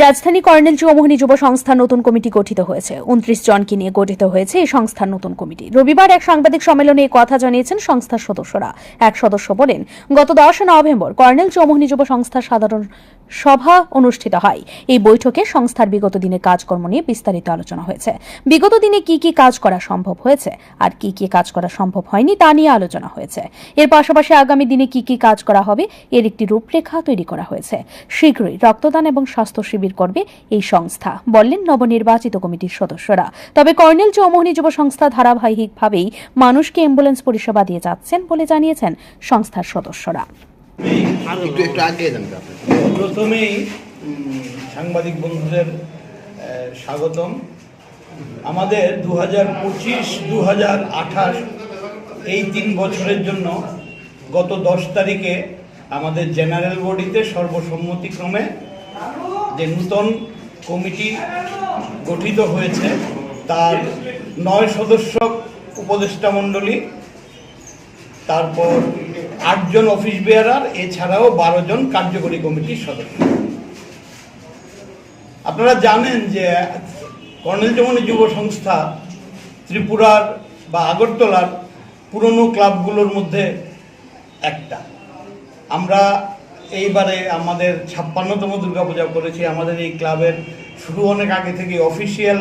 রাজধানী কর্নেল চৌমুহনী যুব সংস্থার নতুন কমিটি গঠিত হয়েছে। 29 জনকে নিয়ে গঠিত হয়েছে এই সংস্থার নতুন কমিটি। রবিবার এক সাংবাদিক সম্মেলনে এই কথা জানিয়েছেন সংস্থার সদস্যরা। এক সদস্য বলেন, গত 10 নভেম্বর কর্নেল চৌমুহনী যুব সংস্থার সাধারণ সভা অনুষ্ঠিত হয়। এই বৈঠকে সংস্থার বিগত দিনের কাজকর্ম নিয়ে বিস্তারিত আলোচনা হয়েছে। বিগত দিনে কি কি কাজ করা সম্ভব হয়েছে আর কি কি কাজ করা সম্ভব হয়নি তা নিয়ে আলোচনা হয়েছে। এর পাশাপাশি আগামী দিনে কি কি কাজ করা হবে এর একটি রূপরেখা তৈরি করা হয়েছে। শীঘ্রই রক্তদান এবং স্বাস্থ্য শিবির করবে এই সংস্থা, বললেন নবনির্বাচিত কমিটির সদস্যরা। তবে কর্নেল চৌমুহনী যুব সংস্থা ধারাবাহিকভাবেই মানুষকে অ্যাম্বুলেন্স পরিষেবা দিয়ে যাচ্ছেন বলে জানিয়েছেন সংস্থার সদস্যরা। প্রথমেই সাংবাদিক বন্ধুদের স্বাগতম। আমাদের 2025-2028 এই 3 বছরের জন্য গত 10 তারিখে আমাদের জেনারেল বডিতে সর্বসম্মতিক্রমে যে নূতন কমিটি গঠিত হয়েছে তার 9 সদস্য উপদেষ্টা মণ্ডলী, তারপর 8 জন অফিস বেয়ারার, এছাড়াও 12 জন কার্যকরী কমিটির সদস্য। আপনারা জানেন যে কর্নেল চৌমুহনী যুব সংস্থা ত্রিপুরার বা আগরতলার পুরনো ক্লাবগুলোর মধ্যে একটা। আমরা এইবারে আমাদের 56তম দুর্গাপূজা করেছি। আমাদের এই ক্লাবের শুরু অনেক আগে থেকে, অফিসিয়াল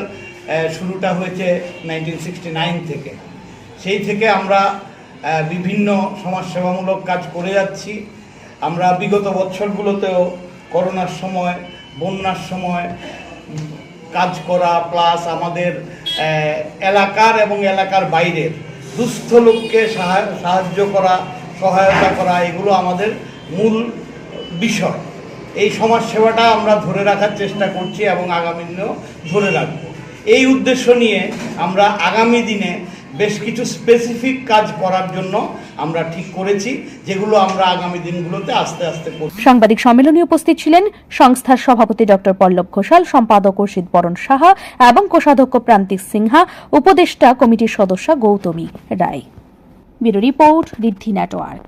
শুরুটা হয়েছে 1969 থেকে। সেই থেকে আমরা বিভিন্ন সমাজসেবামূলক কাজ করে যাচ্ছি। আমরা বিগত বছরগুলোতেও করোনার সময়, বন্যার সময় কাজ করা, প্লাস আমাদের এলাকার এবং এলাকার বাইরের দুস্থ লোককে সাহায্য করা, সহায়তা করা, এগুলো আমাদের মূল বিষয়। এই সমাজসেবাটা আমরা ধরে রাখার চেষ্টা করছি এবং আগামী দিনেও ধরে রাখব। এই উদ্দেশ্য নিয়ে আমরা আগামী দিনে বেশ কিছু স্পেসিফিক কাজ করার জন্য আমরা ঠিক করেছি, যেগুলো আমরা আগামী দিনগুলোতে আস্তে আস্তে করব। সাংবাদিক সম্মেলনে উপস্থিত ছিলেন সংস্থার সভাপতি ডক্টর পল্লব ঘোষাল, সম্পাদক অসিত বরণ সাহা এবং কোষাধ্যক্ষ প্রান্তিক সিনহা, উপদেষ্টা কমিটির সদস্য গৌতমী রায়। ব্যুরো রিপোর্ট, ঋদ্ধি নেটওয়ার্ক।